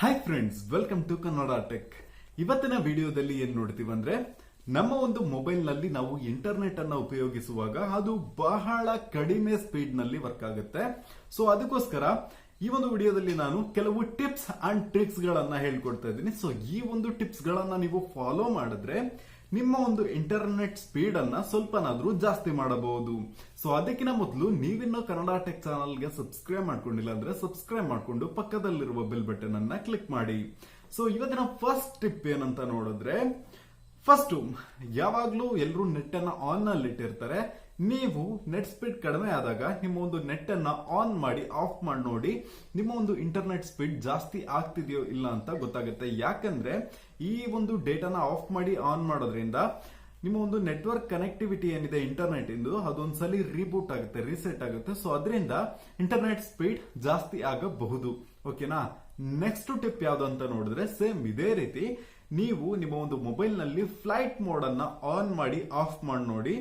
Hi friends, welcome to Kannada tech. ಇವತ್ತಿನ ವಿಡಿಯೋದಲ್ಲಿ ಏನ್ ನೋಡ್ತೀವಿ ಅಂದ್ರೆ, ನಮ್ಮ ಒಂದು ಮೊಬೈಲ್ ನಲ್ಲಿ ನಾವು ಇಂಟರ್ನೆಟ್ ಅನ್ನ ಉಪಯೋಗಿಸುವಾಗ ಅದು ಬಹಳ ಕಡಿಮೆ ಸ್ಪೀಡ್ ನಲ್ಲಿ ವರ್ಕ್ ಆಗುತ್ತೆ. ಸೊ ಅದಕ್ಕೋಸ್ಕರ ಈ ಒಂದು ವಿಡಿಯೋದಲ್ಲಿ ನಾನು ಕೆಲವು ಟಿಪ್ಸ್ ಅಂಡ್ ಟ್ರಿಕ್ಸ್ ಗಳನ್ನ ಹೇಳ್ಕೊಡ್ತಾ ಇದ್ದೀನಿ. ಸೊ ಈ ಒಂದು ಟಿಪ್ಸ್ ಗಳನ್ನ ನೀವು ಫಾಲೋ ಮಾಡಿದ್ರೆ ನಿಮ್ಮ ಒಂದು ಇಂಟರ್ನೆಟ್ ಸ್ಪೀಡ್ ಅನ್ನ ಸ್ವಲ್ಪನಾದ್ರೂ ಜಾಸ್ತಿ ಮಾಡಬಹುದು. ಸೊ ಅದಕ್ಕಿಂತ ಮೊದಲು ನೀವಿನ್ನೂ ಕನ್ನಡ ಟೆಕ್ ಚಾನಲ್ಗೆ ಸಬ್ಸ್ಕ್ರೈಬ್ ಮಾಡ್ಕೊಂಡಿಲ್ಲ ಅಂದ್ರೆ ಸಬ್ಸ್ಕ್ರೈಬ್ ಮಾಡ್ಕೊಂಡು ಪಕ್ಕದಲ್ಲಿರುವ ಬೆಲ್ ಬಟನ್ ಅನ್ನ ಕ್ಲಿಕ್ ಮಾಡಿ. ಸೊ ಇವತ್ತಿನ ಫಸ್ಟ್ ಟಿಪ್ ಏನಂತ ನೋಡಿದ್ರೆ, ಫಸ್ಟ್ ಯಾವಾಗ್ಲೂ ಎಲ್ಲರೂ ನೆಟ್ ಅನ್ನ ಆನ್ ನಲ್ಲಿ ಇಟ್ಟಿರ್ತಾರೆ. ನೀವು ನೆಟ್ ಸ್ಪೀಡ್ ಕಡಿಮೆ ಆದಾಗ ನಿಮ್ಮ ಒಂದು ನೆಟ್ ಅನ್ನ ಆನ್ ಮಾಡಿ ಆಫ್ ಮಾಡಿ ನೋಡಿ, ನಿಮ್ಮ ಒಂದು ಇಂಟರ್ನೆಟ್ ಸ್ಪೀಡ್ ಜಾಸ್ತಿ ಆಗ್ತಿದೆಯೋ ಇಲ್ಲ ಅಂತ ಗೊತ್ತಾಗುತ್ತೆ. ಯಾಕಂದ್ರೆ ಈ ಒಂದು ಡೇಟಾನ ಆಫ್ ಮಾಡಿ ಆನ್ ಮಾಡೋದ್ರಿಂದ ನಿಮ್ಮ ಒಂದು ನೆಟ್ವರ್ಕ್ ಕನೆಕ್ಟಿವಿಟಿ ಏನಿದೆ ಇಂಟರ್ನೆಟ್ ಇಂದು ಅದೊಂದ್ಸಲಿ ರೀಬೂಟ್ ಆಗುತ್ತೆ, ರೀಸೆಟ್ ಆಗುತ್ತೆ. ಸೊ ಅದರಿಂದ ಇಂಟರ್ನೆಟ್ ಸ್ಪೀಡ್ ಜಾಸ್ತಿ ಆಗಬಹುದು. ಓಕೆನಾ. ನೆಕ್ಸ್ಟ್ ಟಿಪ್ ಯಾವ್ದು ಅಂತ ನೋಡಿದ್ರೆ, ಸೇಮ್ ಇದೇ ರೀತಿ ನೀವು ನಿಮ್ಮ ಒಂದು ಮೊಬೈಲ್ ನಲ್ಲಿ ಫ್ಲೈಟ್ ಮೋಡ್ ಅನ್ನ ಆನ್ ಮಾಡಿ ಆಫ್ ಮಾಡಿ ನೋಡಿ.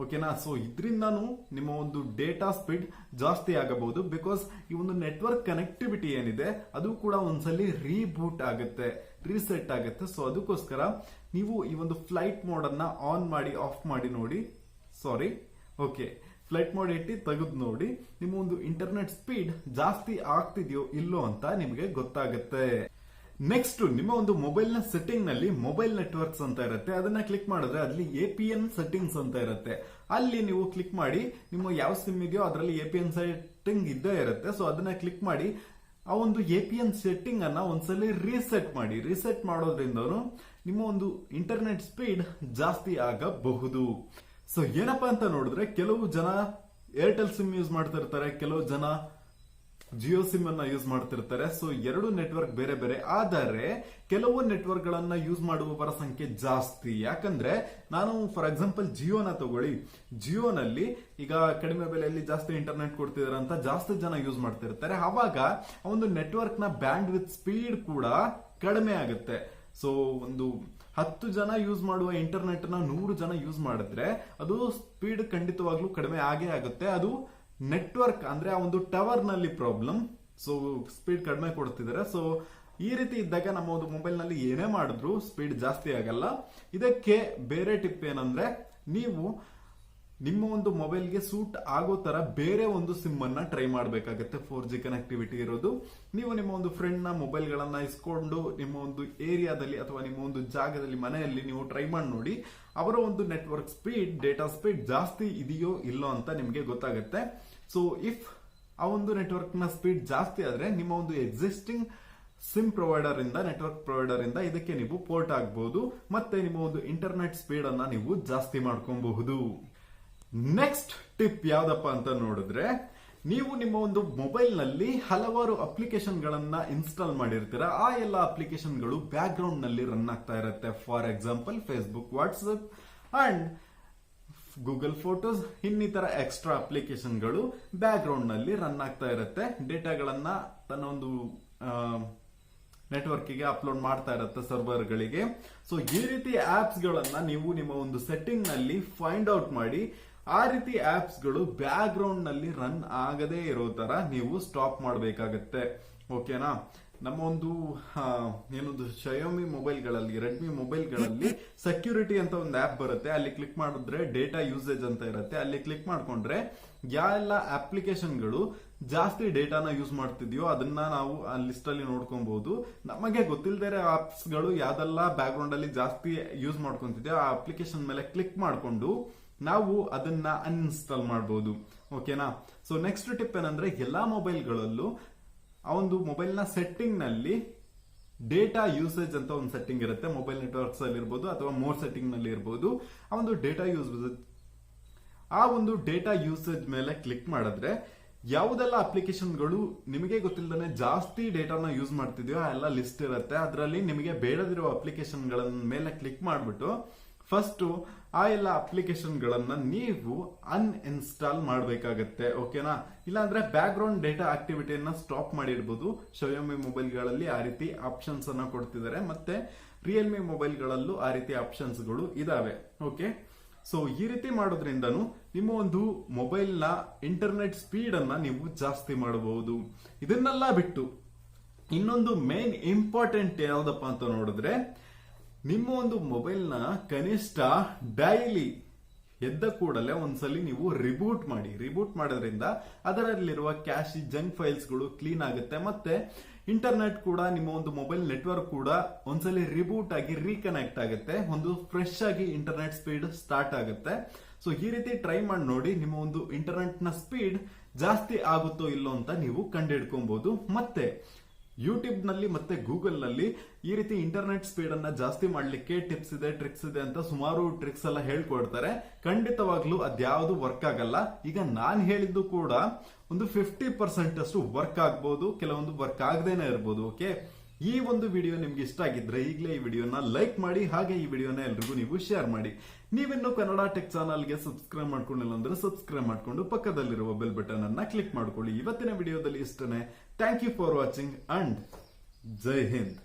ಓಕೆನಾ. ಸೊ ಇದರಿಂದಾನು ನಿಮ್ಮ ಒಂದು ಡೇಟಾ ಸ್ಪೀಡ್ ಜಾಸ್ತಿ ಆಗಬಹುದು. ಬಿಕಾಸ್ ಈ ಒಂದು ನೆಟ್ವರ್ಕ್ ಕನೆಕ್ಟಿವಿಟಿ ಏನಿದೆ ಅದು ಕೂಡ ಒಂದ್ಸಲಿ ರೀಬೂಟ್ ಆಗುತ್ತೆ, ರೀಸೆಟ್ ಆಗುತ್ತೆ. ಸೊ ಅದಕ್ಕೋಸ್ಕರ ನೀವು ಈ ಒಂದು ಫ್ಲೈಟ್ ಮೋಡ್ ಅನ್ನ ಆನ್ ಮಾಡಿ ಆಫ್ ಮಾಡಿ ನೋಡಿ. ಫ್ಲೈಟ್ ಮೋಡ್ ಇಟ್ಟು ತೆಗೆದು ನೋಡಿ, ನಿಮ್ಮ ಒಂದು ಇಂಟರ್ನೆಟ್ ಸ್ಪೀಡ್ ಜಾಸ್ತಿ ಆಗ್ತಿದೆಯೋ ಇಲ್ಲೋ ಅಂತ ನಿಮಗೆ ಗೊತ್ತಾಗುತ್ತೆ. ನೆಕ್ಸ್ಟ್, ನಿಮ್ಮ ಒಂದು ಮೊಬೈಲ್ ನ ಸೆಟ್ಟಿಂಗ್ ನಲ್ಲಿ ಮೊಬೈಲ್ ನೆಟ್ವರ್ಕ್ಸ್ ಅಂತ ಇರುತ್ತೆ. ಅದನ್ನ ಕ್ಲಿಕ್ ಮಾಡಿದ್ರೆ ಅಲ್ಲಿ APN ಸೆಟ್ಟಿಂಗ್ಸ್ ಅಂತ ಇರುತ್ತೆ. ಅಲ್ಲಿ ನೀವು ಕ್ಲಿಕ್ ಮಾಡಿ, ನಿಮ್ಮ ಯಾವ ಸಿಮ್ ಇದೆಯೋ ಅದರಲ್ಲಿ APN ಸೆಟ್ಟಿಂಗ್ ಇದ್ದೇ ಇರುತ್ತೆ. ಸೊ ಅದನ್ನ ಕ್ಲಿಕ್ ಮಾಡಿ ಆ ಒಂದು APN ಸೆಟ್ಟಿಂಗ್ ಅನ್ನ ಒಂದ್ಸಲಿ ರೀಸೆಟ್ ಮಾಡಿ. ರೀಸೆಟ್ ಮಾಡೋದ್ರಿಂದ ನಿಮ್ಮ ಒಂದು ಇಂಟರ್ನೆಟ್ ಸ್ಪೀಡ್ ಜಾಸ್ತಿ ಆಗಬಹುದು. ಸೊ ಏನಪ್ಪಾ ಅಂತ ನೋಡಿದ್ರೆ, ಕೆಲವು ಜನ ಏರ್ಟೆಲ್ ಸಿಮ್ ಯೂಸ್ ಮಾಡ್ತಾ ಇರ್ತಾರೆ, ಕೆಲವು ಜನ ಜಿಯೋ ಸಿಮ್ ಅನ್ನ ಯೂಸ್ ಮಾಡ್ತಿರ್ತಾರೆ. ಸೊ ಎರಡು ನೆಟ್ವರ್ಕ್ ಬೇರೆ ಬೇರೆ, ಆದರೆ ಕೆಲವು ನೆಟ್ವರ್ಕ್ ಗಳನ್ನ ಯೂಸ್ ಮಾಡುವವರ ಸಂಖ್ಯೆ ಜಾಸ್ತಿ. ಯಾಕಂದ್ರೆ ನಾನು ಫಾರ್ ಎಕ್ಸಾಂಪಲ್ ಜಿಯೋನ ತಗೊಳ್ಳಿ, ಜಿಯೋನಲ್ಲಿ ಈಗ ಕಡಿಮೆ ಬೆಲೆಯಲ್ಲಿ ಜಾಸ್ತಿ ಇಂಟರ್ನೆಟ್ ಕೊಡ್ತಿದಾರೆ ಅಂತ ಜಾಸ್ತಿ ಜನ ಯೂಸ್ ಮಾಡ್ತಿರ್ತಾರೆ. ಅವಾಗ ಒಂದು ನೆಟ್ವರ್ಕ್ ನ ಬ್ಯಾಂಡ್ ವಿತ್ ಸ್ಪೀಡ್ ಕೂಡ ಕಡಿಮೆ ಆಗುತ್ತೆ. ಸೊ ಒಂದು 10 ಜನ ಯೂಸ್ ಮಾಡುವ ಇಂಟರ್ನೆಟ್ ನ 100 ಜನ ಯೂಸ್ ಮಾಡಿದ್ರೆ ಅದು ಸ್ಪೀಡ್ ಖಂಡಿತವಾಗ್ಲೂ ಕಡಿಮೆ ಆಗೇ ಆಗುತ್ತೆ. ಅದು ನೆಟ್ವರ್ಕ್ ಅಂದ್ರೆ ಆ ಒಂದು ಟವರ್ ನಲ್ಲಿ ಪ್ರಾಬ್ಲಮ್. ಸೊ ಸ್ಪೀಡ್ ಕಡಿಮೆ ಕೊಡ್ತಿದ್ದಾರೆ. ಸೊ ಈ ರೀತಿ ಇದ್ದಾಗ ನಮ್ಮ ಒಂದು ಮೊಬೈಲ್ ನಲ್ಲಿ ಏನೇ ಮಾಡಿದ್ರು ಸ್ಪೀಡ್ ಜಾಸ್ತಿ ಆಗಲ್ಲ. ಇದಕ್ಕೆ ಬೇರೆ ಟಿಪ್ ಏನಂದ್ರೆ, ನೀವು ನಿಮ್ಮ ಒಂದು ಮೊಬೈಲ್ಗೆ ಸೂಟ್ ಆಗೋ ತರ ಬೇರೆ ಒಂದು ಸಿಮ್ ಅನ್ನ ಟ್ರೈ ಮಾಡಬೇಕಾಗುತ್ತೆ. 4G ಕನೆಕ್ಟಿವಿಟಿ ಇರೋದು. ನೀವು ನಿಮ್ಮ ಒಂದು ಫ್ರೆಂಡ್ ನ ಮೊಬೈಲ್ ಗಳನ್ನ ಇಸ್ಕೊಂಡು ನಿಮ್ಮ ಒಂದು ಏರಿಯಾದಲ್ಲಿ ಅಥವಾ ನಿಮ್ಮ ಒಂದು ಜಾಗದಲ್ಲಿ ಮನೆಯಲ್ಲಿ ನೀವು ಟ್ರೈ ಮಾಡಿ ನೋಡಿ. ಅವರ ಒಂದು ನೆಟ್ವರ್ಕ್ ಸ್ಪೀಡ್, ಡೇಟಾ ಸ್ಪೀಡ್ ಜಾಸ್ತಿ ಇದೆಯೋ ಇಲ್ಲೋ ಅಂತ ನಿಮಗೆ ಗೊತ್ತಾಗುತ್ತೆ. ಸೊ ಇಫ್ ಆ ಒಂದು ನೆಟ್ವರ್ಕ್ ನ ಸ್ಪೀಡ್ ಜಾಸ್ತಿ ಆದ್ರೆ ನಿಮ್ಮ ಒಂದು ಎಕ್ಸಿಸ್ಟಿಂಗ್ ಸಿಮ್ ಪ್ರೊವೈಡರ್ ಇಂದ, ನೆಟ್ವರ್ಕ್ ಪ್ರೊವೈಡರ್ ಇಂದ ಇದಕ್ಕೆ ನೀವು ಪೋರ್ಟ್ ಆಗಬಹುದು. ಮತ್ತೆ ನಿಮ್ಮ ಒಂದು ಇಂಟರ್ನೆಟ್ ಸ್ಪೀಡ್ ಅನ್ನ ನೀವು ಜಾಸ್ತಿ ಮಾಡ್ಕೊಬಹುದು. ನೆಕ್ಸ್ಟ್ ಟಿಪ್ ಯಾವ್ದಪ್ಪ ಅಂತ ನೋಡಿದ್ರೆ, ನೀವು ನಿಮ್ಮ ಒಂದು ಮೊಬೈಲ್ ನಲ್ಲಿ ಹಲವಾರು ಅಪ್ಲಿಕೇಶನ್ ಗಳನ್ನ ಇನ್ಸ್ಟಾಲ್ ಮಾಡಿರ್ತೀರಾ. ಆ ಎಲ್ಲ ಅಪ್ಲಿಕೇಶನ್ ಗಳು ಬ್ಯಾಕ್ ಗ್ರೌಂಡ್ ನಲ್ಲಿ ರನ್ ಆಗ್ತಾ ಇರುತ್ತೆ. For example Facebook, WhatsApp and Google photos, ಇನ್ನಿತರ ಎಕ್ಸ್ಟ್ರಾ ಅಪ್ಲಿಕೇಶನ್ ಗಳು ಬ್ಯಾಕ್ ಗ್ರೌಂಡ್ ನಲ್ಲಿ ರನ್ ಆಗ್ತಾ ಇರುತ್ತೆ. ಡೇಟಾಗಳನ್ನ ತನ್ನ ಒಂದು ನೆಟ್ವರ್ಕ್ ಗೆ ಅಪ್ಲೋಡ್ ಮಾಡ್ತಾ ಇರುತ್ತೆ ಸರ್ವರ್ ಗಳಿಗೆ. ಸೊ ಈ ರೀತಿ ಆಪ್ಸ್ ಗಳನ್ನ ನೀವು ನಿಮ್ಮ ಒಂದು ಸೆಟ್ಟಿಂಗ್ ನಲ್ಲಿ ಫೈಂಡ್ ಔಟ್ ಮಾಡಿ, ಆ ರೀತಿ ಆಪ್ಸ್ ಗಳು ಬ್ಯಾಕ್ ಗ್ರೌಂಡ್ ನಲ್ಲಿ ರನ್ ಆಗದೇ ಇರೋ ತರ ನೀವು ಸ್ಟಾಪ್ ಮಾಡಬೇಕಾಗತ್ತೆ. ಓಕೆನಾ. ನಮ್ಮ ಒಂದು ಏನೊಂದು ಶಯೋಮಿ ಮೊಬೈಲ್ ಗಳಲ್ಲಿ, ರೆಡ್ಮಿ ಮೊಬೈಲ್ ಗಳಲ್ಲಿ ಸೆಕ್ಯೂರಿಟಿ ಅಂತ ಒಂದು ಆಪ್ ಬರುತ್ತೆ. ಅಲ್ಲಿ ಕ್ಲಿಕ್ ಮಾಡಿದ್ರೆ ಡೇಟಾ ಯೂಸೇಜ್ ಅಂತ ಇರುತ್ತೆ. ಅಲ್ಲಿ ಕ್ಲಿಕ್ ಮಾಡ್ಕೊಂಡ್ರೆ ಯಾವೆಲ್ಲ ಅಪ್ಲಿಕೇಶನ್ ಗಳು ಜಾಸ್ತಿ ಡೇಟಾನ ಯೂಸ್ ಮಾಡ್ತಿದ್ಯೋ ಅದನ್ನ ನಾವು ಆ ಲಿಸ್ಟ್ ಅಲ್ಲಿ ನೋಡ್ಕೊಬಹುದು. ನಮಗೆ ಗೊತ್ತಿಲ್ಲದೆ ಆಪ್ಸ್ ಗಳು ಯಾವ್ದೆಲ್ಲ ಬ್ಯಾಕ್ ಗ್ರೌಂಡ್ ಅಲ್ಲಿ ಜಾಸ್ತಿ ಯೂಸ್ ಮಾಡ್ಕೊಂತಿದ್ಯೋ ಆ ಅಪ್ಲಿಕೇಶನ್ ಮೇಲೆ ಕ್ಲಿಕ್ ಮಾಡ್ಕೊಂಡು ನಾವು ಅದನ್ನ ಅನ್ಇನ್ಸ್ಟಾಲ್ ಮಾಡಬಹುದು. ಓಕೆನಾ. ಸೊ ನೆಕ್ಸ್ಟ್ ಟಿಪ್ ಏನಂದ್ರೆ, ಎಲ್ಲಾ ಮೊಬೈಲ್ಗಳಲ್ಲೂ ಆ ಒಂದು ಮೊಬೈಲ್ ನ ಸೆಟ್ಟಿಂಗ್ ನಲ್ಲಿ ಡೇಟಾ ಯೂಸೇಜ್ ಅಂತ ಒಂದು ಸೆಟ್ಟಿಂಗ್ ಇರುತ್ತೆ. ಮೊಬೈಲ್ ನೆಟ್ವರ್ಕ್ಸ್ ಅಲ್ಲಿ ಇರಬಹುದು ಅಥವಾ ಮೋರ್ ಸೆಟ್ಟಿಂಗ್ ನಲ್ಲಿ ಇರಬಹುದು. ಆ ಒಂದು ಡೇಟಾ ಯೂಸೇಜ್ ಮೇಲೆ ಕ್ಲಿಕ್ ಮಾಡಿದ್ರೆ ಯಾವುದೆಲ್ಲ ಅಪ್ಲಿಕೇಶನ್ಗಳು ನಿಮಗೆ ಗೊತ್ತಿಲ್ಲದೇ ಜಾಸ್ತಿ ಡೇಟಾನ ಯೂಸ್ ಮಾಡ್ತಿದ್ಯೋ ಆ ಎಲ್ಲ ಲಿಸ್ಟ್ ಇರುತ್ತೆ. ಅದರಲ್ಲಿ ನಿಮಗೆ ಬೇಡದಿರುವ ಅಪ್ಲಿಕೇಶನ್ ಗಳ ಮೇಲೆ ಕ್ಲಿಕ್ ಮಾಡಿಬಿಟ್ಟು ಫಸ್ಟ್ ಆ ಎಲ್ಲ ಅಪ್ಲಿಕೇಶನ್ ಗಳನ್ನ ನೀವು ಅನ್ಇನ್ಸ್ಟಾಲ್ ಮಾಡಬೇಕಾಗತ್ತೆ. ಓಕೆನಾ. ಇಲ್ಲಾಂದ್ರೆ ಬ್ಯಾಕ್ ಗ್ರೌಂಡ್ ಡೇಟಾ ಆಕ್ಟಿವಿಟಿಯನ್ನ ಸ್ಟಾಪ್ ಮಾಡಿರ್ಬೋದು. ಶಯೋಮಿ ಮೊಬೈಲ್ ಗಳಲ್ಲಿ ಆ ರೀತಿ ಆಪ್ಷನ್ಸ್ ಅನ್ನ ಕೊಡ್ತಿದ್ದಾರೆ, ಮತ್ತೆ ರಿಯಲ್ಮಿ ಮೊಬೈಲ್ ಗಳಲ್ಲೂ ಆ ರೀತಿ ಆಪ್ಷನ್ಸ್ ಗಳು ಇದಾವೆ. ಓಕೆ. ಸೊ ಈ ರೀತಿ ಮಾಡೋದ್ರಿಂದನೂ ನಿಮ್ಮ ಒಂದು ಮೊಬೈಲ್ ನ ಇಂಟರ್ನೆಟ್ ಸ್ಪೀಡ್ ಅನ್ನ ನೀವು ಜಾಸ್ತಿ ಮಾಡಬಹುದು. ಇದನ್ನೆಲ್ಲ ಬಿಟ್ಟು ಇನ್ನೊಂದು ಮೇನ್ ಇಂಪಾರ್ಟೆಂಟ್ ಯಾವ್ದಪ್ಪ ಅಂತ ನೋಡಿದ್ರೆ, ನಿಮ್ಮ ಒಂದು ಮೊಬೈಲ್ನ ಕನಿಷ್ಠ ಡೈಲಿ ಎದ್ದ ಕೂಡಲೇ ಒಂದ್ಸಲಿ ನೀವು ರಿಬೂಟ್ ಮಾಡಿ. ರಿಬೂಟ್ ಮಾಡೋದ್ರಿಂದ ಅದರಲ್ಲಿರುವ ಕ್ಯಾಶಿ ಜಂಕ್ ಫೈಲ್ಸ್ಗಳು ಕ್ಲೀನ್ ಆಗುತ್ತೆ, ಮತ್ತೆ ಇಂಟರ್ನೆಟ್ ಕೂಡ ನಿಮ್ಮ ಒಂದು ಮೊಬೈಲ್ ನೆಟ್ವರ್ಕ್ ಕೂಡ ಒಂದ್ಸಲಿ ರಿಬೂಟ್ ಆಗಿ ರೀಕನೆಕ್ಟ್ ಆಗುತ್ತೆ, ಒಂದು ಫ್ರೆಶ್ ಆಗಿ ಇಂಟರ್ನೆಟ್ ಸ್ಪೀಡ್ ಸ್ಟಾರ್ಟ್ ಆಗುತ್ತೆ. ಸೊ ಈ ರೀತಿ ಟ್ರೈ ಮಾಡಿ ನೋಡಿ, ನಿಮ್ಮ ಒಂದು ಇಂಟರ್ನೆಟ್ ನ ಸ್ಪೀಡ್ ಜಾಸ್ತಿ ಆಗುತ್ತೋ ಇಲ್ಲೋ ಅಂತ ನೀವು ಕಂಡುಹಿಡ್ಕೊಬಹುದು. ಮತ್ತೆ ಯೂಟ್ಯೂಬ್ ನಲ್ಲಿ ಮತ್ತೆ ಗೂಗಲ್ ನಲ್ಲಿ ಈ ರೀತಿ ಇಂಟರ್ನೆಟ್ ಸ್ಪೀಡ್ ಅನ್ನ ಜಾಸ್ತಿ ಮಾಡ್ಲಿಕ್ಕೆ ಟಿಪ್ಸ್ ಇದೆ, ಟ್ರಿಕ್ಸ್ ಇದೆ ಅಂತ ಸುಮಾರು ಟ್ರಿಕ್ಸ್ ಎಲ್ಲ ಹೇಳ್ಕೊಡ್ತಾರೆ. ಖಂಡಿತವಾಗ್ಲೂ ಅದ್ಯಾವುದು ವರ್ಕ್ ಆಗಲ್ಲ. ಈಗ ನಾನ್ ಹೇಳಿದ್ದು ಕೂಡ ಒಂದು 50% ಅಷ್ಟು ವರ್ಕ್ ಆಗ್ಬಹುದು, ಕೆಲವೊಂದು ವರ್ಕ್ ಆಗದೇನೆ ಇರಬಹುದು. ಓಕೆ, ಈ ಒಂದು ವಿಡಿಯೋ ನಿಮ್ಗೆ ಇಷ್ಟ ಆಗಿದ್ರೆ ಈಗಲೇ ಈ ವಿಡಿಯೋನ ಲೈಕ್ ಮಾಡಿ, ಹಾಗೆ ಈ ವಿಡಿಯೋನ ಎಲ್ರಿಗೂ ನೀವು ಶೇರ್ ಮಾಡಿ. ನೀವಿನ್ನು ಕನ್ನಡ ಟೆಕ್ ಚಾನಲ್ಗೆ ಸಬ್ಸ್ಕ್ರೈಬ್ ಮಾಡ್ಕೊಂಡಿಲ್ಲ ಅಂದ್ರೆ ಸಬ್ಸ್ಕ್ರೈಬ್ ಮಾಡ್ಕೊಂಡು ಪಕ್ಕದಲ್ಲಿರುವ ಬೆಲ್ ಬಟನ್ ಅನ್ನ ಕ್ಲಿಕ್ ಮಾಡ್ಕೊಳ್ಳಿ. ಇವತ್ತಿನ ವಿಡಿಯೋದಲ್ಲಿ ಇಷ್ಟನೇ. Thank you for watching and Jai Hind.